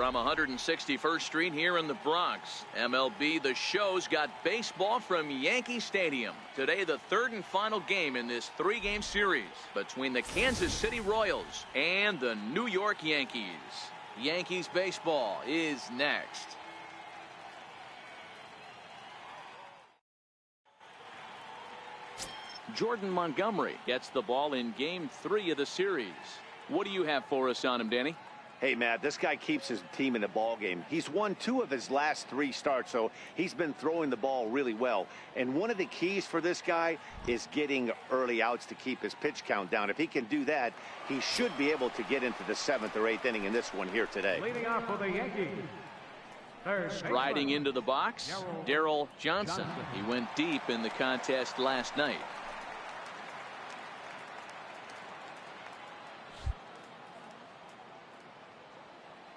From 161st Street here in the Bronx, MLB The Show's got baseball from Yankee Stadium. Today, the third and final game in this three-game series between the Kansas City Royals and the New York Yankees. Yankees baseball is next. Jordan Montgomery gets the ball in Game 3 of the series. What do you have for us on him, Danny? Hey, Matt, this guy keeps his team in the ball game. He's won 2 of his last 3 starts, so he's been throwing the ball really well. And one of the keys for this guy is getting early outs to keep his pitch count down. If he can do that, he should be able to get into the 7th or 8th inning in this one here today. Leading off for the Yankees. Striding into the box, Daryl Johnson. He went deep in the contest last night.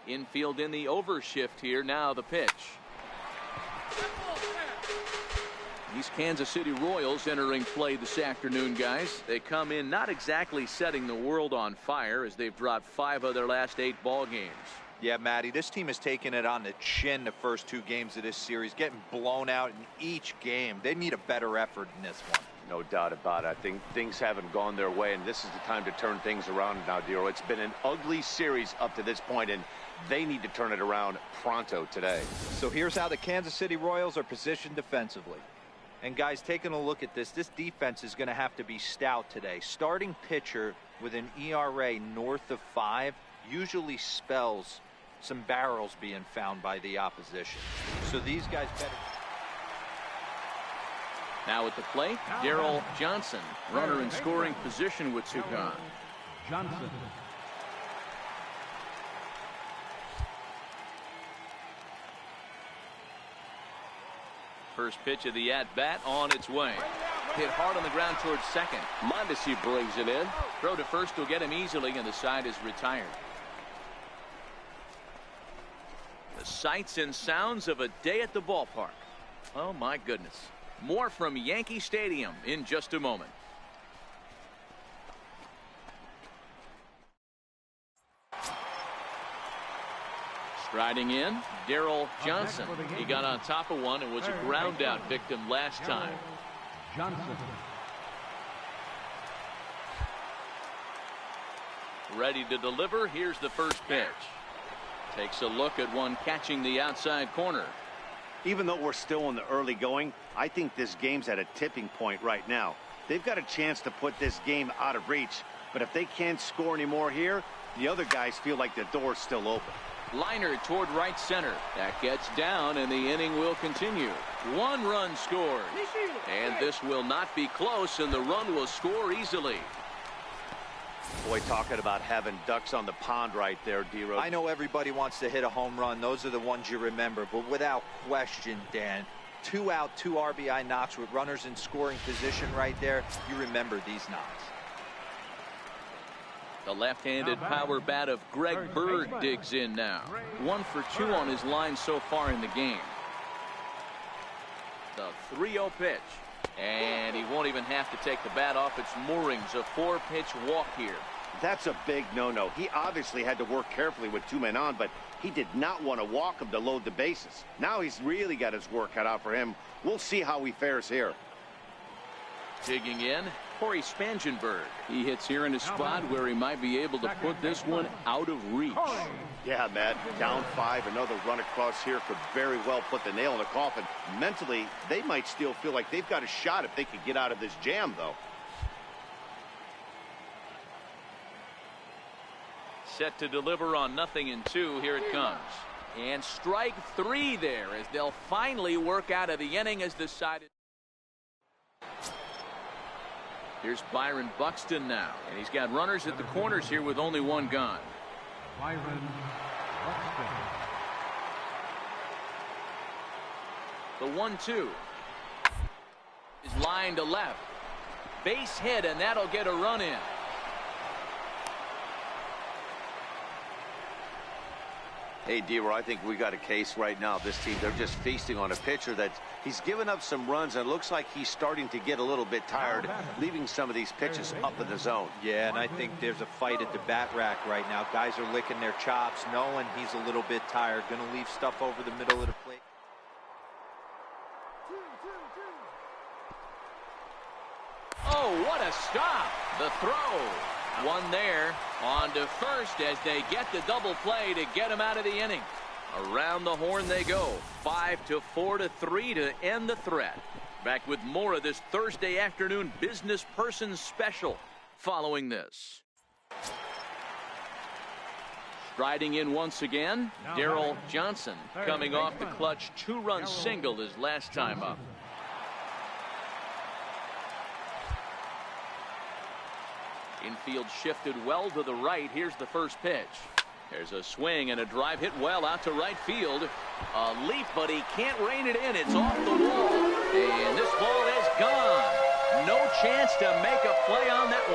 Infield in the overshift here. Now the pitch. These Kansas City Royals entering play this afternoon, guys. They come in not exactly setting the world on fire as they've dropped 5 of their last 8 ball games. Yeah, Matty, this team has taken it on the chin the first 2 games of this series, getting blown out in each game. They need a better effort in this one. No doubt about it. I think things haven't gone their way, and this is the time to turn things around now, Dero. It's been an ugly series up to this point, and they need to turn it around pronto today. So here's how the Kansas City Royals are positioned defensively. And guys, taking a look at this defense is going to have to be stout today. Starting pitcher with an ERA north of 5 usually spells some barrels being found by the opposition. So these guys better. Now at the plate, Daryl Johnson, runner in scoring position with 2 gone. Johnson. First pitch of the at-bat on its way. Hit hard on the ground towards second. Mondesi brings it in. Throw to first will get him easily, and the side is retired. The sights and sounds of a day at the ballpark. Oh, my goodness. More from Yankee Stadium in just a moment. Striding in, Daryl Johnson. He got on top of one and was a ground out victim last time. Johnson. Ready to deliver. Here's the first pitch. Takes a look at one catching the outside corner. Even though we're still in the early going, I think this game's at a tipping point right now. They've got a chance to put this game out of reach, but if they can't score anymore here, the other guys feel like the door's still open. Liner toward right center. That gets down, and the inning will continue. 1 run scored. And this will not be close, and the run will score easily. Boy, talking about having ducks on the pond right there, D-Rose. I know everybody wants to hit a home run. Those are the ones you remember. But without question, Dan, 2 out, 2 RBI knocks with runners in scoring position right there. You remember these knocks. The left-handed power bat of Greg Bird digs in now. 1 for 2 on his line so far in the game. The 3-0 pitch. And he won't even have to take the bat off its moorings. A 4-pitch walk here. That's a big no-no. He obviously had to work carefully with 2 men on, but he did not want to walk him to load the bases. Now he's really got his work cut out for him. We'll see how he fares here. Digging in, Corey Spangenberg. He hits here in a spot where he might be able to put this one out of reach. Yeah, Matt, down 5, another run across here could very well put the nail in the coffin. Mentally, they might still feel like they've got a shot if they could get out of this jam, though. Set to deliver on 0-2. Here it comes. And strike 3 there as they'll finally work out of the inning as decided. Here's Byron Buxton now, and he's got runners at the corners here with only 1 gone. Byron Buxton. The 1-2 is lined to left. Base hit, and that'll get a run in. Hey, D-Roy, I think we got a case right now. This team, they're just feasting on a pitcher that he's given up some runs, and it looks like he's starting to get a little bit tired, leaving some of these pitches up in the zone. Yeah, and I think there's a fight at the bat rack right now. Guys are licking their chops, knowing he's a little bit tired, going to leave stuff over the middle of the plate. Oh, what a stop. The throw. One there. On to first as they get the double play to get him out of the inning. Around the horn they go. 5-4-3 to end the threat. Back with more of this Thursday afternoon business person special following this. Striding in once again, Darryl Johnson, coming off the clutch 2-run single his last time up. Infield shifted well to the right. Here's the first pitch. There's a swing and a drive hit well out to right field. A leap, but he can't rein it in. It's off the wall. And this ball is gone. No chance to make a play on that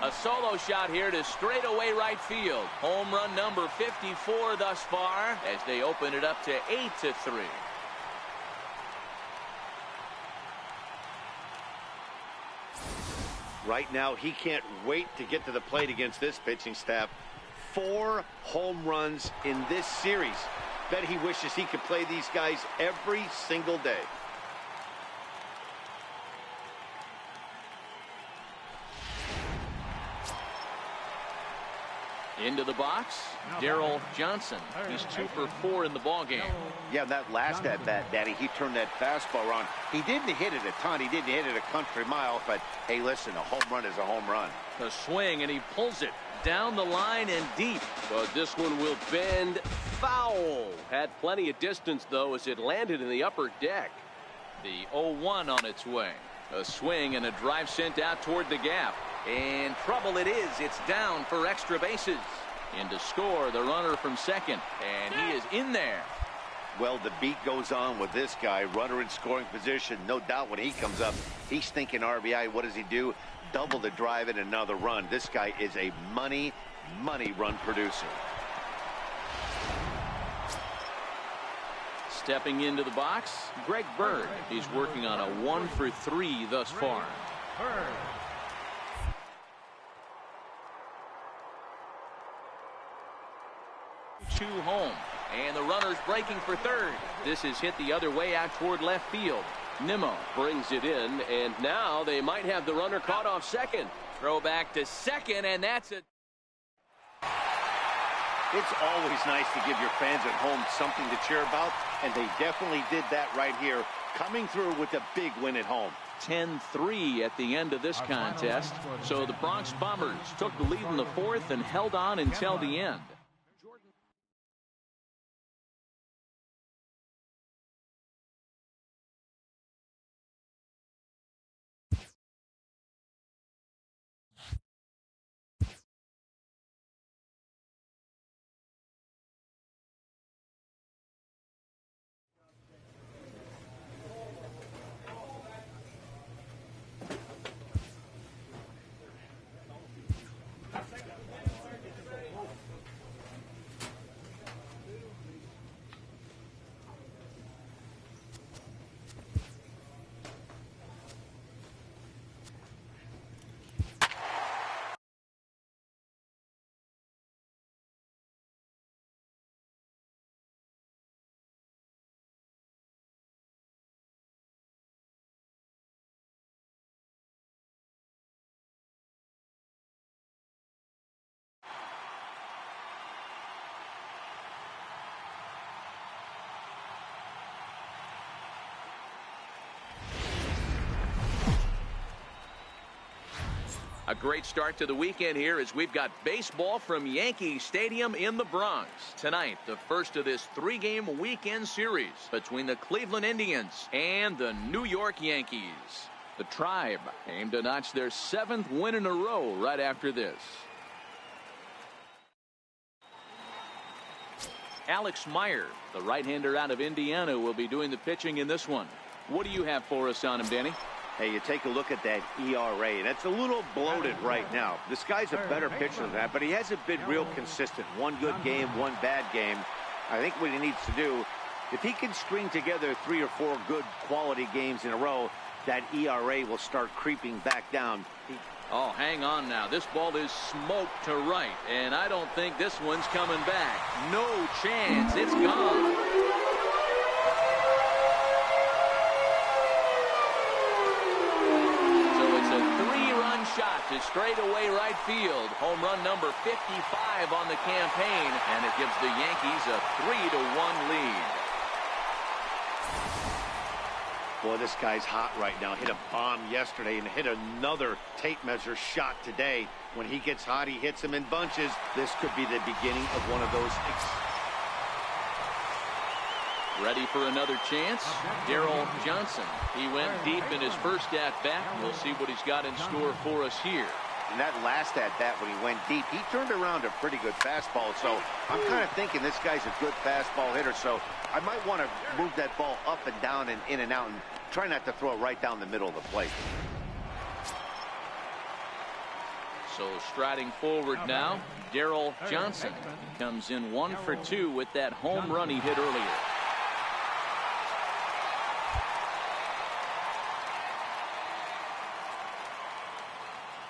one. A solo shot here to straightaway right field. Home run number 54 thus far as they open it up to 8-3. Right now, he can't wait to get to the plate against this pitching staff. 4 home runs in this series. Bet he wishes he could play these guys every single day. Into the box, Darryl Johnson. He's 2 for 4 in the ballgame. Yeah, that last at-bat, Danny, he turned that fastball around. He didn't hit it a ton. He didn't hit it a country mile. But, hey, listen, a home run is a home run. The swing, and he pulls it down the line and deep. But this one will bend foul. Had plenty of distance, though, as it landed in the upper deck. The 0-1 on its way. A swing and a drive sent out toward the gap. And trouble it is. It's down for extra bases. In to score, the runner from second. And he is in there. Well, the beat goes on with this guy. Runner in scoring position. No doubt when he comes up, he's thinking RBI. What does he do? Double the drive and another run. This guy is a money run producer. Stepping into the box, Greg Bird. He's working on a 1 for 3 thus far. 2 home, and the runner's breaking for third. This is hit the other way out toward left field. Nimmo brings it in, and now they might have the runner caught off second. Throw back to second, and that's it. It's always nice to give your fans at home something to cheer about, and they definitely did that right here, coming through with a big win at home. 10-3 at the end of this contest. So the Bronx Bombers took the lead in the 4th and held on until the end. A great start to the weekend here as we've got baseball from Yankee Stadium in the Bronx. Tonight, the first of this 3-game weekend series between the Cleveland Indians and the New York Yankees. The Tribe aim to notch their 7th win in a row right after this. Alex Meyer, the right-hander out of Indiana, will be doing the pitching in this one. What do you have for us on him, Danny? Hey, you take a look at that ERA, and it's a little bloated right now. This guy's a better pitcher than that, but he hasn't been real consistent. One good game, one bad game. I think what he needs to do, if he can string together 3 or 4 good quality games in a row, that ERA will start creeping back down. Oh, hang on now. This ball is smoked to right, and I don't think this one's coming back. No chance. It's gone. So it's a 3-run shot to straightaway right field. Home run number 55 on the campaign, and it gives the Yankees a 3-1 lead. Boy, this guy's hot right now. Hit a bomb yesterday and hit another tape measure shot today. When he gets hot, he hits them in bunches. This could be the beginning of one of those. Ready for another chance? Daryl Johnson. He went deep in his first at-bat. We'll see what he's got in store for us here. And that last at-bat when he went deep, he turned around a pretty good fastball. So I'm kind of thinking this guy's a good fastball hitter. So I might want to move that ball up and down and in and out and try not to throw it right down the middle of the plate. So striding forward now, Daryl Johnson. He comes in 1 for 2 with that home run he hit earlier.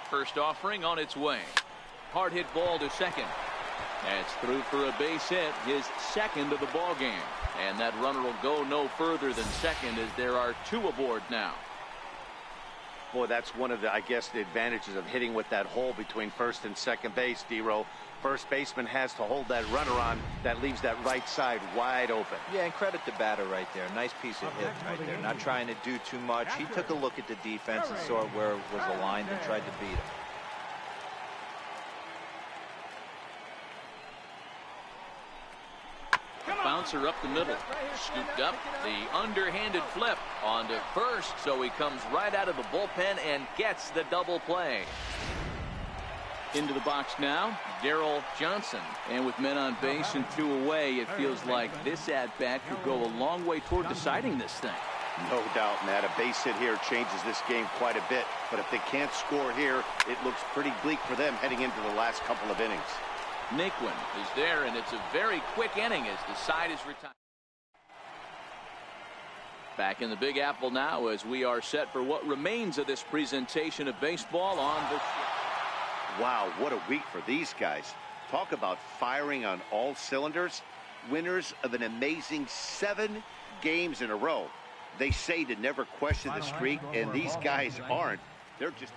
First offering on its way. Hard hit ball to second. That's through for a base hit, his second of the ball game. And that runner will go no further than second as there are 2 aboard now. Boy, that's one of the, I guess, the advantages of hitting with that hole between first and second base, D-Row. First baseman has to hold that runner on. That leaves that right side wide open. Yeah, and credit the batter right there. Nice piece of hit right there. Not trying to do too much. He took a look at the defense and saw where it was aligned and tried to beat it. Bouncer up the middle. Scooped up. The underhanded flip onto first. So he comes right out of the bullpen and gets the double play. Into the box now, Daryl Johnson. And with men on base and 2 away, it feels like this at-bat could go a long way toward deciding this thing. No doubt, Matt. A base hit here changes this game quite a bit. But if they can't score here, it looks pretty bleak for them heading into the last couple of innings. Naquin is there, and it's a very quick inning as the side is retired. Back in the Big Apple now as we are set for what remains of this presentation of baseball on the... Wow, what a week for these guys. Talk about firing on all cylinders. Winners of an amazing 7 games in a row. They say to never question the streak, and these guys aren't. They're just...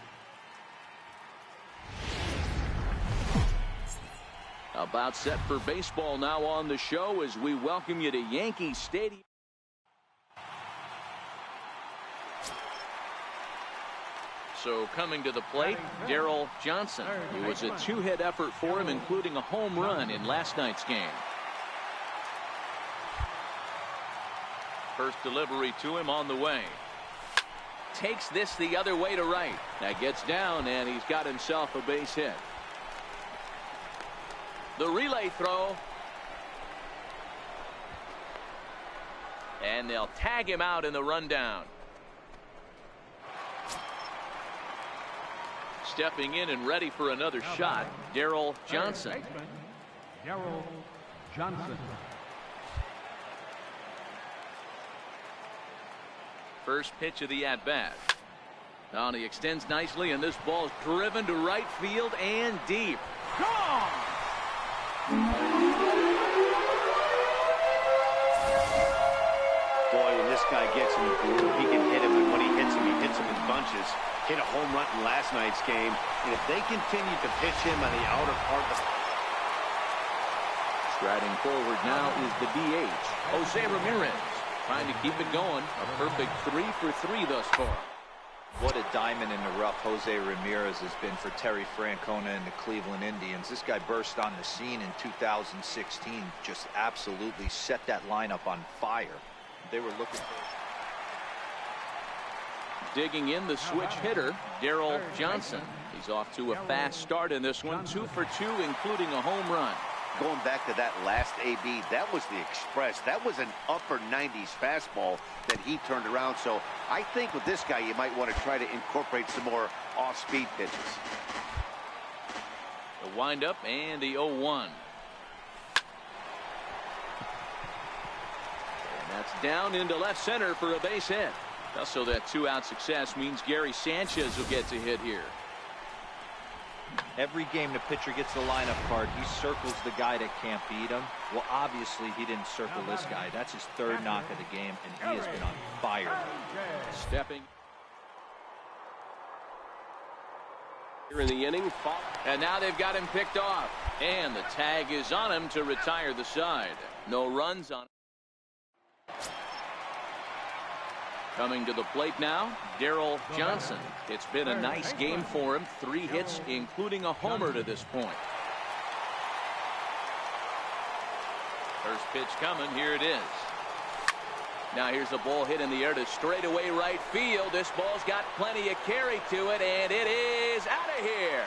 About set for baseball now on the show as we welcome you to Yankee Stadium. So coming to the plate, Daryl Johnson. It was a 2-hit effort for him, including a home run in last night's game. First delivery to him on the way. Takes this the other way to right. That gets down, and he's got himself a base hit. The relay throw. And they'll tag him out in the rundown. Stepping in and ready for another shot, Daryl Johnson. Daryl Johnson. First pitch of the at-bat. Now he extends nicely, and this ball is driven to right field and deep. Gone! Boy, when this guy gets in the groove, he can hit him, and when he hits him in bunches. Hit a home run in last night's game, and if they continue to pitch him on the outer part of the... Striding forward now is the DH, Jose Ramirez, trying to keep it going. A perfect 3 for 3 thus far. What a diamond in the rough Jose Ramirez has been for Terry Francona and the Cleveland Indians. This guy burst on the scene in 2016, just absolutely set that lineup on fire. They were looking for... Digging in the switch hitter, Daryl Johnson. He's off to a fast start in this one, 2 for 2, including a home run. Going back to that last AB, that was the express. That was an upper 90s fastball that he turned around. So I think with this guy, you might want to try to incorporate some more off-speed pitches. The windup and the 0-1. And that's down into left center for a base hit. Also, that two-out success means Gary Sanchez will get to hit here. Every game the pitcher gets the lineup card, he circles the guy that can't beat him. Well, obviously, he didn't circle this guy. That's his third knock of the game, and he has been on fire. Stepping. Here in the inning. And now they've got him picked off. And the tag is on him to retire the side. No runs on it. Coming to the plate now, Daryl Johnson. It's been a nice game for him. 3 hits, including a homer to this point. First pitch coming. Here it is. Now here's a ball hit in the air to straightaway right field. This ball's got plenty of carry to it, and it is out of here.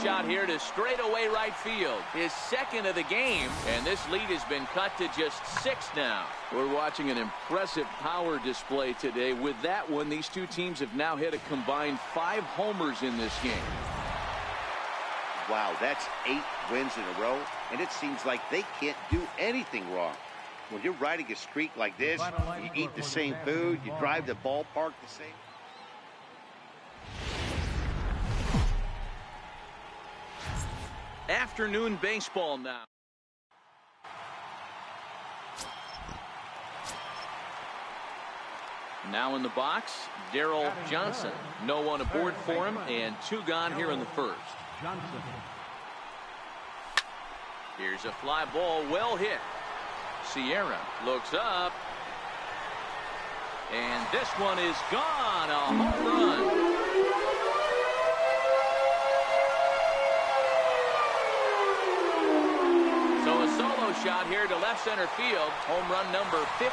Shot here to straightaway right field. His second of the game, and this lead has been cut to just 6 now. We're watching an impressive power display today. With that one, these two teams have now hit a combined 5 homers in this game. Wow, that's 8 wins in a row, and it seems like they can't do anything wrong. When you're riding a streak like this, you eat the same food, you drive the ballpark the same. Afternoon baseball now. Now in the box, Daryl Johnson. No one aboard for him, and 2 gone here in the first. Here's a fly ball, well hit. Sierra looks up. And this one is gone. A home run. Shot here to left center field. Home run number 58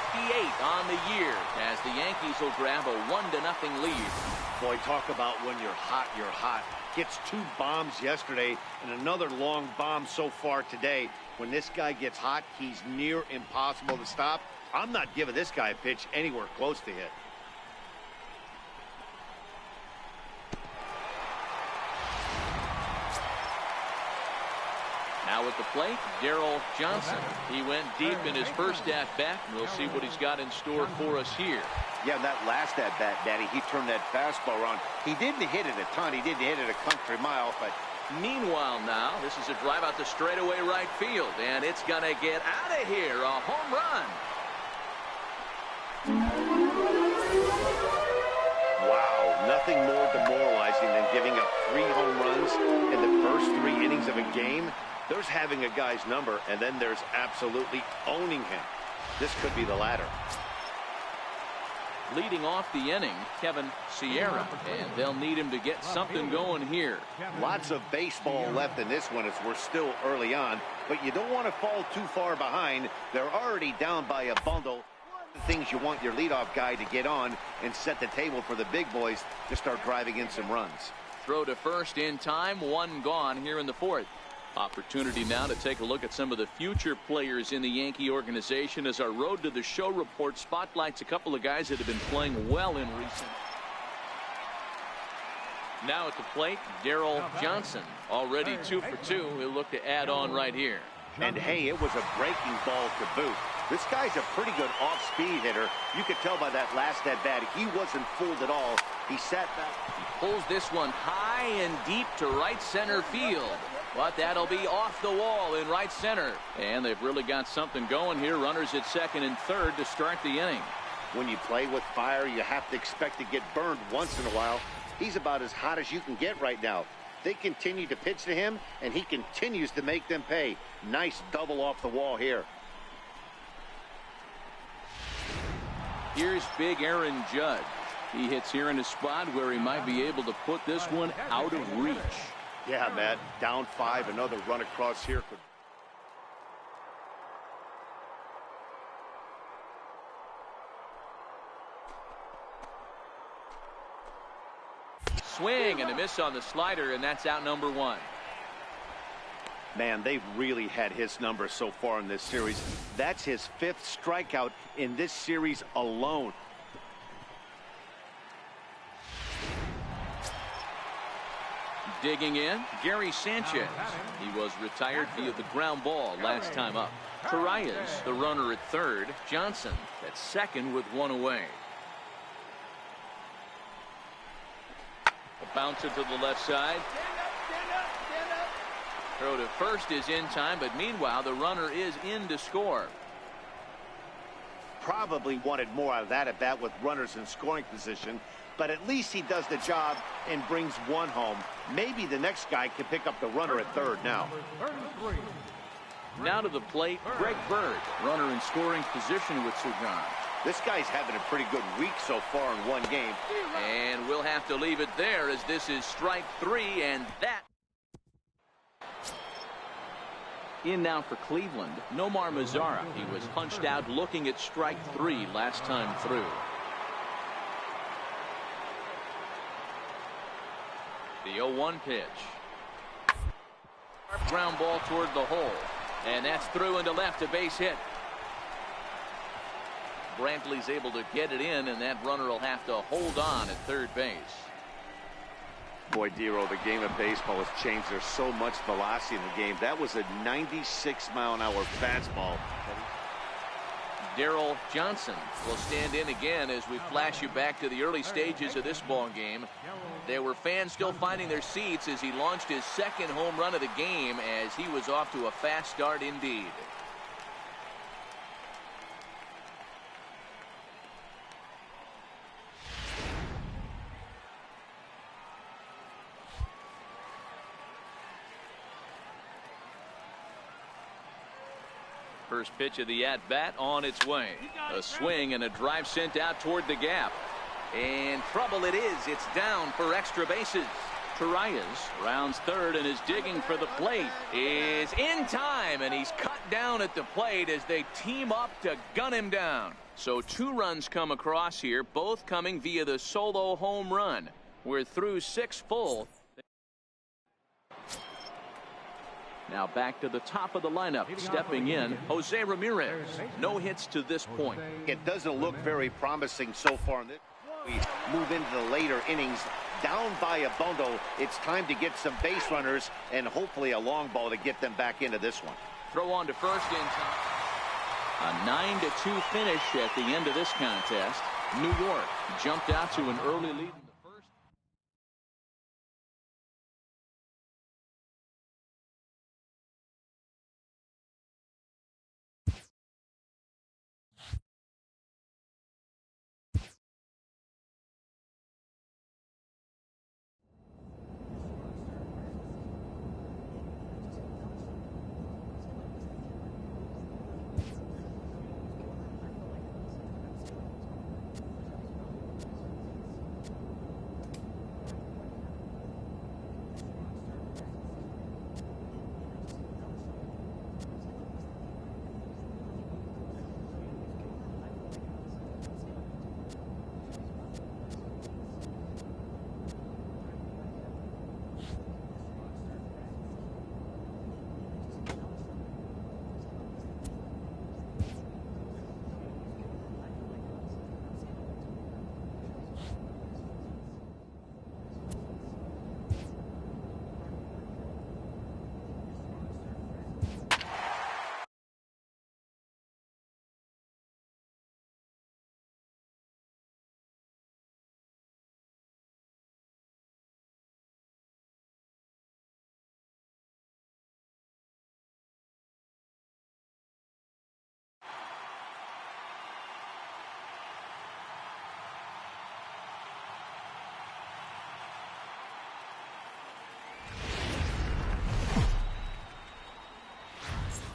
on the year as the Yankees will grab a 1-0 lead. Boy, talk about when you're hot, you're hot. Gets 2 bombs yesterday and another long bomb so far today. When this guy gets hot, he's near impossible to stop. I'm not giving this guy a pitch anywhere close to hit. Now at the plate, Daryl Johnson. He went deep in his first at-bat, and we'll see what he's got in store for us here. Yeah, that last at-bat, Daddy, he turned that fastball around. He didn't hit it a ton. He didn't hit it a country mile, but... Meanwhile now, this is a drive out to straightaway right field, and it's going to get out of here. A home run. Wow, nothing more demoralizing than giving up 3 home runs in the first 3 innings of a game. There's having a guy's number, and then there's absolutely owning him. This could be the latter. Leading off the inning, Kevin Sierra, and they'll need him to get something going here. Lots of baseball left in this one as we're still early on, but you don't want to fall too far behind. They're already down by a bundle. The things you want your leadoff guy to get on and set the table for the big boys to start driving in some runs. Throw to first in time, 1 gone here in the 4th. Opportunity now to take a look at some of the future players in the Yankee organization as our Road to the Show report spotlights a couple of guys that have been playing well in recent. Now at the plate, Daryl Johnson, already 2 for 2. He'll look to add on right here. And hey, it was a breaking ball to boot. This guy's a pretty good off-speed hitter. You could tell by that last at-bat, he wasn't fooled at all. He sat back. He pulls this one high and deep to right center field. But that'll be off the wall in right center. And they've really got something going here. Runners at second and third to start the inning. When you play with fire, you have to expect to get burned once in a while. He's about as hot as you can get right now. They continue to pitch to him, and he continues to make them pay. Nice double off the wall here. Here's big Aaron Judge. He hits here in a spot where he might be able to put this one out of reach. Yeah, Matt, down 5, another run across here could... Swing and a miss on the slider, and that's out number one. Man, they've really had his number so far in this series. That's his 5th strikeout in this series alone. Digging in, Gary Sanchez. He was retired via the ground ball last time up. Torreyes, the runner at third. Johnson at second with one away. A bouncer to the left side. Throw to first is in time, but meanwhile the runner is in to score. Probably wanted more out of that at bat with runners in scoring position, but at least he does the job and brings one home. Maybe the next guy can pick up the runner at third now. Now to the plate, Greg Bird, runner in scoring position with Sugan. This guy's having a pretty good week so far in one game. And we'll have to leave it there as this is strike 3, and that. In now for Cleveland, Nomar Mazara. He was punched out looking at strike 3 last time through. The 0-1 pitch. Ground ball toward the hole. And that's through into left, a base hit. Brantley's able to get it in, and that runner will have to hold on at third base. Boy, Dero, the game of baseball has changed. There's so much velocity in the game. That was a 96-mile-an-hour fastball. Darryl Johnson will stand in again as we flash you back to the early stages of this ball game. There were fans still finding their seats as he launched his second home run of the game as he was off to a fast start indeed. First pitch of the at-bat on its way. A swing and a drive sent out toward the gap. And trouble it is. It's down for extra bases. Torreyes rounds third and is digging for the plate. Is in time, and he's cut down at the plate as they team up to gun him down. So 2 runs come across here, both coming via the solo home run. We're through 6 full. Now back to the top of the lineup. Stepping in, Jose Ramirez. No hits to this point. It doesn't look very promising so far. We move into the later innings. Down by a bundle. It's time to get some base runners and hopefully a long ball to get them back into this one. Throw on to first in time. A 9-2 finish at the end of this contest. New York jumped out to an early lead.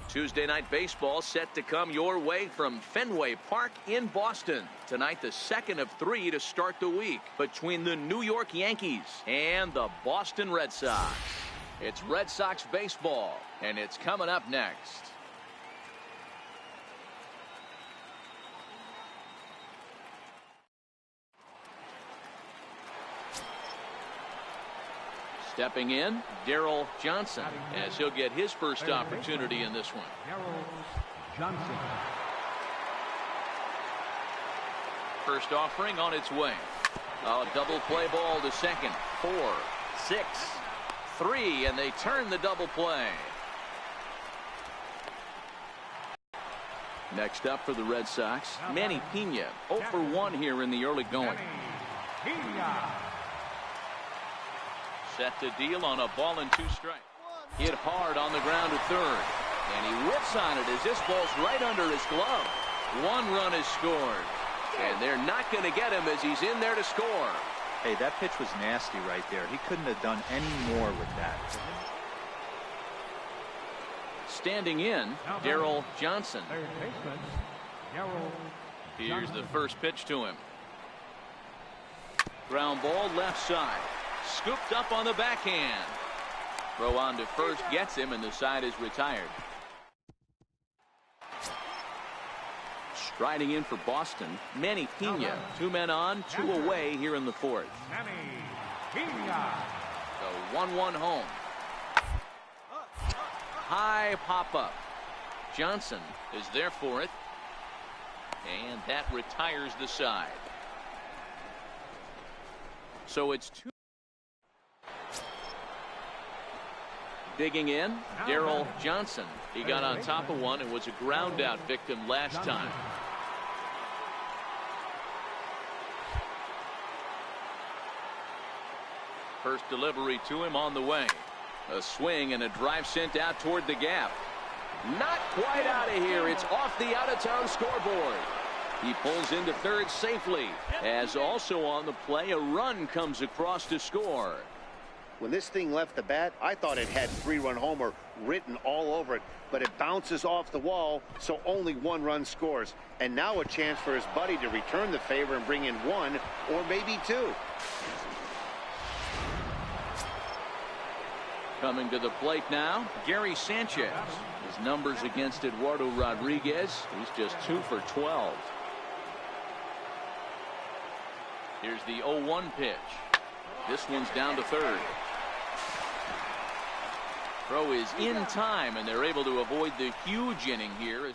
Tuesday night baseball set to come your way from Fenway Park in Boston. Tonight, the second of 3 to start the week between the New York Yankees and the Boston Red Sox. It's Red Sox baseball, and it's coming up next. Stepping in, Daryl Johnson, as he'll get his first opportunity in this one. Johnson. First offering on its way. A double play ball to second. 4, 6, 3, and they turn the double play. Next up for the Red Sox, Manny Pena, 0 for 1 here in the early going. Set to deal on a ball and 2 strikes. Hit hard on the ground to third, and he whips on it as this ball's right under his glove. 1 run is scored, and they're not going to get him as he's in there to score. Hey, that pitch was nasty right there. He couldn't have done any more with that. Standing in, Daryl Johnson. Third baseman, Daryl Here's Johnson. the first pitch to him. Ground ball left side. Scooped up on the backhand. Throw on to first gets him, and the side is retired. Striding in for Boston, Manny Pena. 2 men on, 2 away here in the 4th. Manny Pena. The 1-1 home. High pop-up. Johnson is there for it. And that retires the side. So it's 2. Digging in, Daryl Johnson. He got on top of one and was a ground out victim last time. First delivery to him on the way. A swing and a drive sent out toward the gap. Not quite out of here. It's off the out-of-town scoreboard. He pulls into third safely. As also on the play, a run comes across to score. When this thing left the bat, I thought it had 3-run homer written all over it, but it bounces off the wall, so only 1 run scores. And now a chance for his buddy to return the favor and bring in 1 or maybe 2. Coming to the plate now, Gary Sanchez. His numbers against Eduardo Rodriguez, he's just 2 for 12. Here's the 0-1 pitch. This one's down to third. Throw is in time, and they're able to avoid the huge inning here.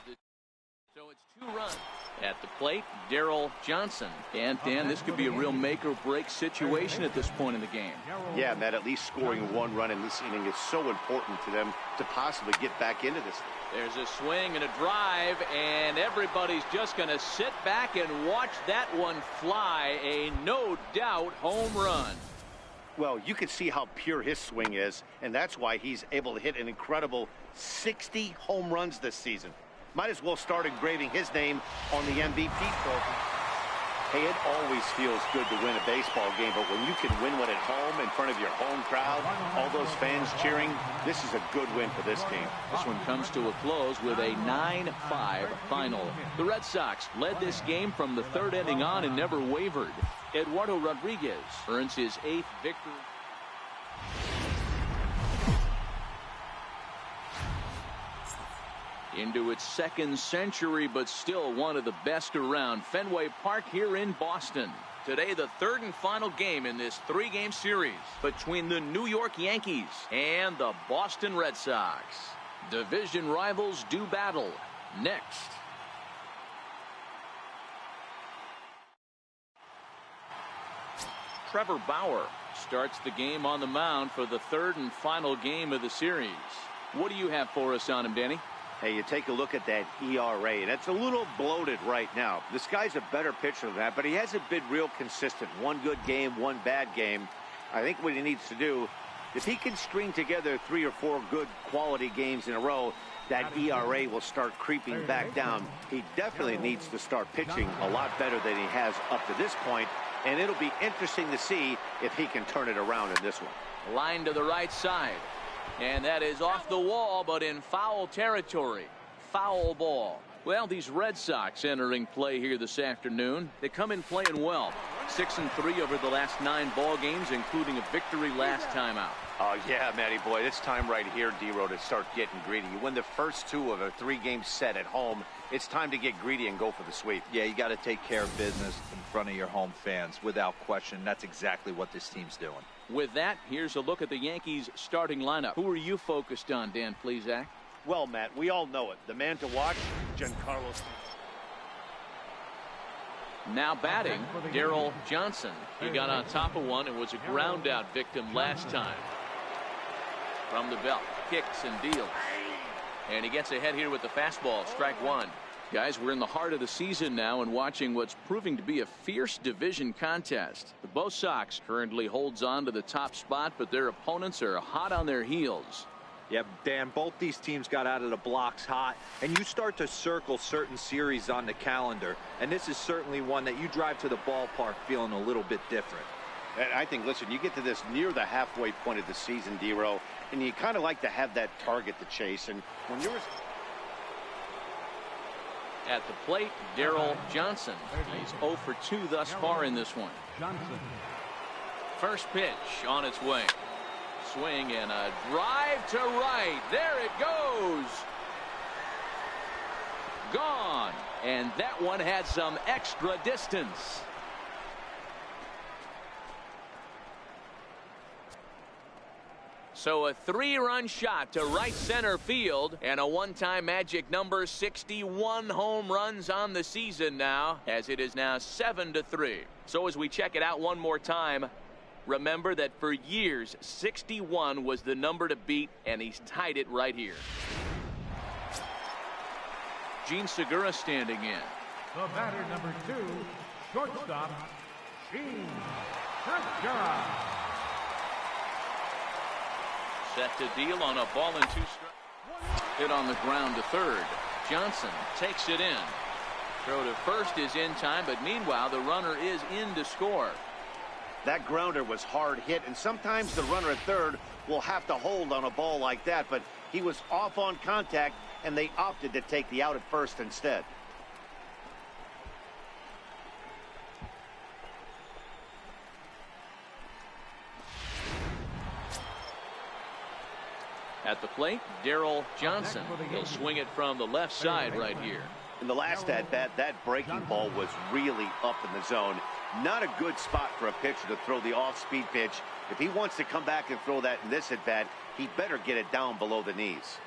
So it's 2 runs. At the plate, Daryl Johnson. And Dan, this could be a real make or break situation at this point in the game. Yeah, Matt, at least scoring 1 run in this inning is so important to them to possibly get back into this. There's a swing and a drive, and everybody's just going to sit back and watch that one fly. A no doubt home run. Well, you can see how pure his swing is, and that's why he's able to hit an incredible 60 home runs this season. Might as well start engraving his name on the MVP trophy. Hey, it always feels good to win a baseball game, but when you can win one at home in front of your home crowd, all those fans cheering, this is a good win for this team. This one comes to a close with a 9-5 final. The Red Sox led this game from the 3rd inning on and never wavered. Eduardo Rodriguez earns his 8th victory. Into its 2nd century, but still one of the best around. Fenway Park here in Boston. Today, the 3rd and final game in this 3-game series between the New York Yankees and the Boston Red Sox. Division rivals do battle next. Trevor Bauer starts the game on the mound for the 3rd and final game of the series. What do you have for us on him, Danny? Hey, you take a look at that ERA, and it's a little bloated right now. This guy's a better pitcher than that, but he hasn't been real consistent. 1 good game, 1 bad game. I think what he needs to do, if he can string together 3 or 4 good quality games in a row, that ERA will start creeping back down. He definitely needs to start pitching a lot better than he has up to this point, and it'll be interesting to see if he can turn it around in this one. Line to the right side. And that is off the wall, but in foul territory. Foul ball. Well, these Red Sox entering play here this afternoon. They come in playing well. 6-3 over the last 9 ball games, including a victory last time out. Oh, yeah, Matty boy. It's time right here, D-Row, to start getting greedy. You win the first 2 of a 3-game set at home. It's time to get greedy and go for the sweep. Yeah, you got to take care of business in front of your home fans. Without question, that's exactly what this team's doing. With that, here's a look at the Yankees starting lineup. Who are you focused on, Dan Plesac? Well, Matt, we all know it. The man to watch, Giancarlo. Now batting, Daryl Johnson. He got on top of one and was a ground out victim last time. From the belt, kicks and deals. And he gets ahead here with the fastball, strike 1. Guys, we're in the heart of the season now and watching what's proving to be a fierce division contest. The Bo Sox currently holds on to the top spot, but their opponents are hot on their heels. Yeah, Dan, both these teams got out of the blocks hot, and you start to circle certain series on the calendar, and this is certainly one that you drive to the ballpark feeling a little bit different. And I think, listen, you get to this near the halfway point of the season, D-Row, and you kind of like to have that target to chase. And when you're at the plate, Daryl Johnson. He's 0 for 2 thus far in this one. Johnson. First pitch on its way. Swing and a drive to right. There it goes. Gone. And that one had some extra distance. So a 3-run shot to right center field, and a one-time magic number, 61 home runs on the season now, as it is now 7-3. So as we check it out one more time, remember that for years 61 was the number to beat, and he's tied it right here. Gene Segura standing in. The batter, number 2, shortstop, Gene Segura. Set to deal on a ball and 2 strikes. Hit on the ground to third. Johnson takes it in. Throw to first is in time, but meanwhile the runner is in to score. That grounder was hard hit, and sometimes the runner at third will have to hold on a ball like that, but he was off on contact, and they opted to take the out at first instead. At the plate, Daryl Johnson. He'll swing it from the left side right here. In the last at-bat, that breaking ball was really up in the zone. Not a good spot for a pitcher to throw the off-speed pitch. If he wants to come back and throw that in this at-bat, he better get it down below the knees.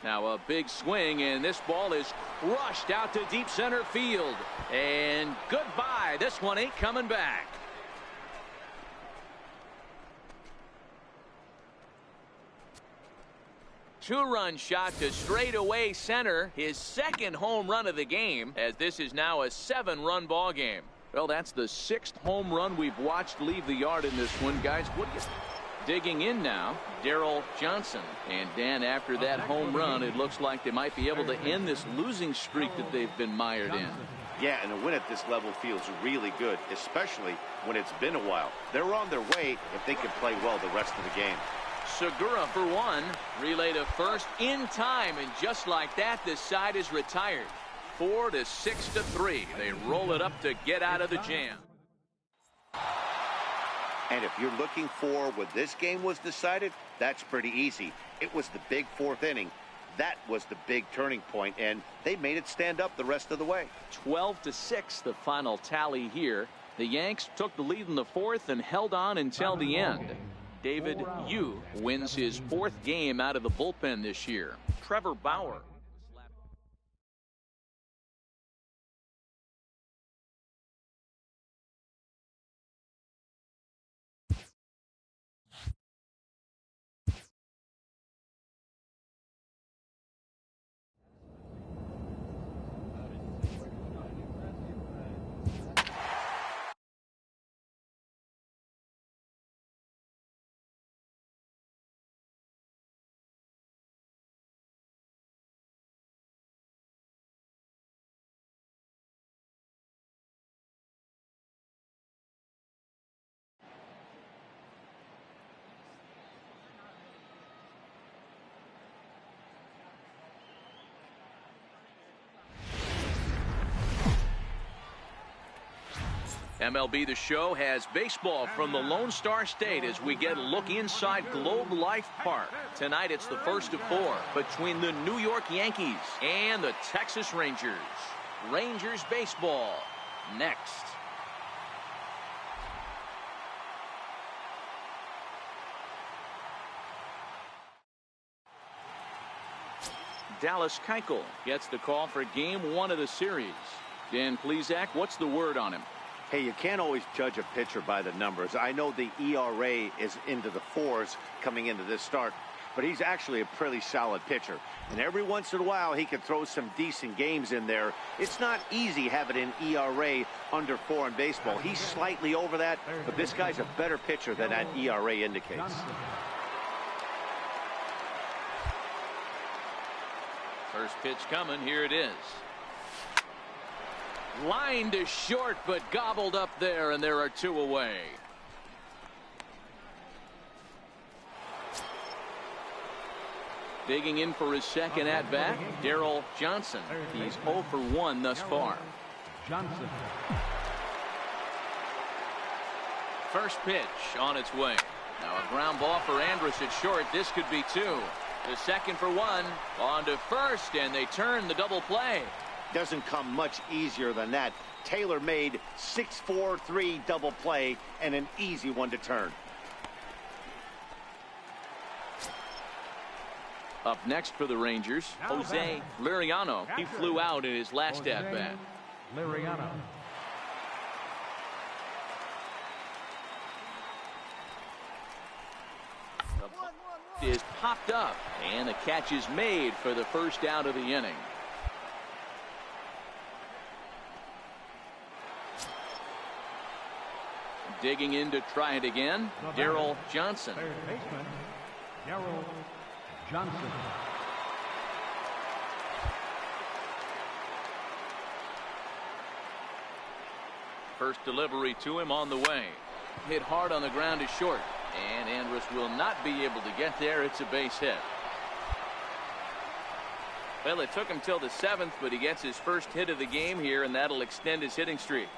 Now a big swing, and this ball is crushed out to deep center field. And goodbye. This one ain't coming back. Two-run shot to straightaway center, his second home run of the game, as this is now a 7-run ball game. Well, that's the 6th home run we've watched leave the yard in this one, guys. What do you digging in now, Daryl Johnson. And Dan, after that home run, it looks like they might be able to end this losing streak that they've been mired in. Yeah, and a win at this level feels really good, especially when it's been a while. They're on their way if they can play well the rest of the game. Segura for one. Relay to first in time, and just like that, this side is retired. 4-6-3. They roll it up to get out of the jam. And if you're looking for when this game was decided, that's pretty easy. It was the big 4th inning. That was the big turning point, and they made it stand up the rest of the way. 12-6, the final tally here. The Yanks took the lead in the 4th and held on until the end. David Yu wins his 4th game out of the bullpen this year. Trevor Bauer MLB The Show has baseball from the Lone Star State as we get a look inside Globe Life Park. Tonight it's the first of 4 between the New York Yankees and the Texas Rangers. Rangers baseball next. Dallas Keuchel gets the call for game 1 of the series. Dan Plesac, what's the word on him? Hey, you can't always judge a pitcher by the numbers. I know the ERA is into the 4s coming into this start, but he's actually a pretty solid pitcher. And every once in a while, he can throw some decent games in there. It's not easy having an ERA under 4 in baseball. He's slightly over that, but this guy's a better pitcher than that ERA indicates. First pitch coming. Here it is. Line to short, but gobbled up there, and there are 2 away. Digging in for his second at-bat, Darryl Johnson. He's 0 for 1 thus far. Johnson. First pitch on its way. Now a ground ball for Andrus at short. This could be 2. The second for 1. On to first, and they turn the double play. Doesn't come much easier than that. Taylor made 6-4-3 double play and an easy one to turn. Up next for the Rangers, Jose Liriano. He flew out in his last at-bat. Liriano. Is popped up, and the catch is made for the first out of the inning. Digging in to try it again, Darryl Johnson. Third baseman, Darryl Johnson. First delivery to him on the way. Hit hard on the ground to short, and Andrus will not be able to get there. It's a base hit. Well, it took him till the 7th, but he gets his first hit of the game here, and that'll extend his hitting streak.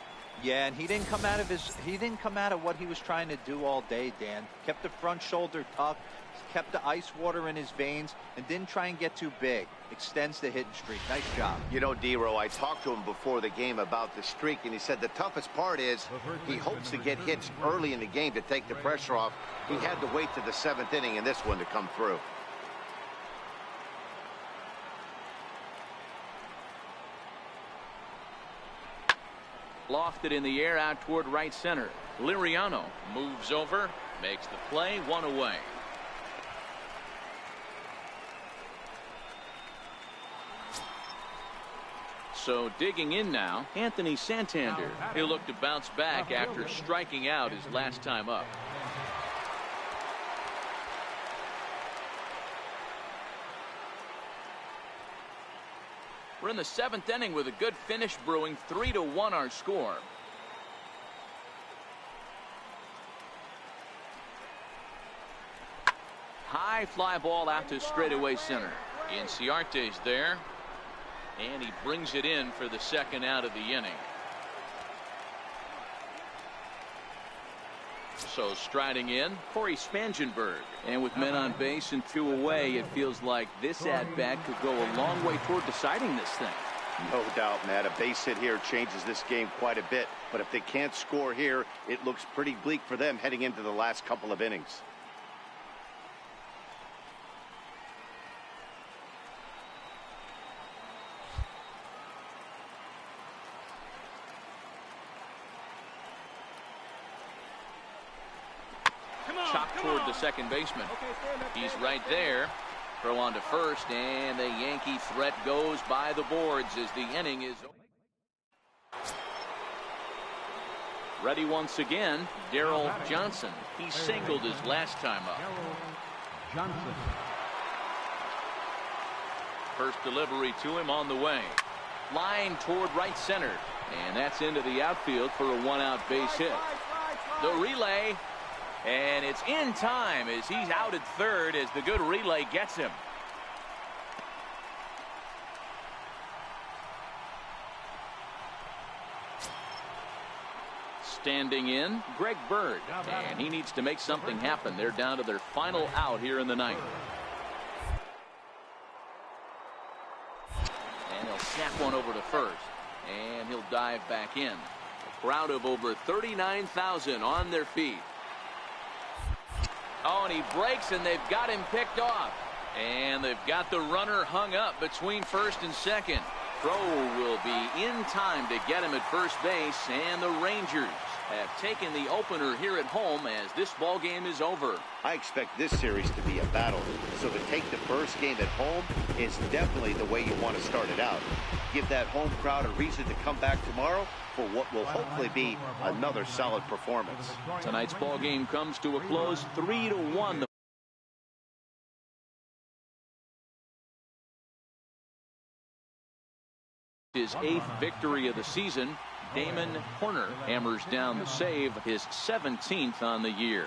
Yeah, and he didn't come out of what he was trying to do all day, Dan. Kept the front shoulder tucked, kept the ice water in his veins, and didn't try and get too big. Extends the hitting streak. Nice job. You know, D-Row, I talked to him before the game about the streak, and he said the toughest part is he hopes to get hits early in the game to take the pressure off. He had to wait to the 7th inning in this one to come through. Lofted in the air out toward right center. Liriano moves over, makes the play, 1 away. So digging in now, Anthony Santander. He'll look to bounce back after striking out his last time up. We're in the 7th inning with a good finish brewing. 3-1 our score. High fly ball out to straightaway center. Inciarte's there, and he brings it in for the second out of the inning. So striding in, Corey Spangenberg. And with men on base and 2 away, it feels like this at-bat could go a long way toward deciding this thing. No doubt, Matt. A base hit here changes this game quite a bit. But if they can't score here, it looks pretty bleak for them heading into the last couple of innings. Chopped toward the second baseman. He's right there. Throw on to first, and the Yankee threat goes by the boards as the inning is over. Ready once again, Darryl Johnson. He singled his last time up. Darryl Johnson. First delivery to him on the way. Line toward right center, and that's into the outfield for a 1-out base hit. The relay. And it's in time as he's out at third as the good relay gets him. Standing in, Greg Bird. And he needs to make something happen. They're down to their final out here in the ninth. And he'll snap one over to first. And he'll dive back in. A crowd of over 39,000 on their feet. Oh, and he breaks, and they've got him picked off. And they've got the runner hung up between first and second. Throw will be in time to get him at first base, and the Rangers have taken the opener here at home as this ball game is over. I expect this series to be a battle, so to take the first game at home is definitely the way you want to start it out. Give that home crowd a reason to come back tomorrow for what will hopefully be another solid performance. Tonight's ball game comes to a close 3-1. His 8th victory of the season. Damon Horner hammers down the save, his 17th on the year.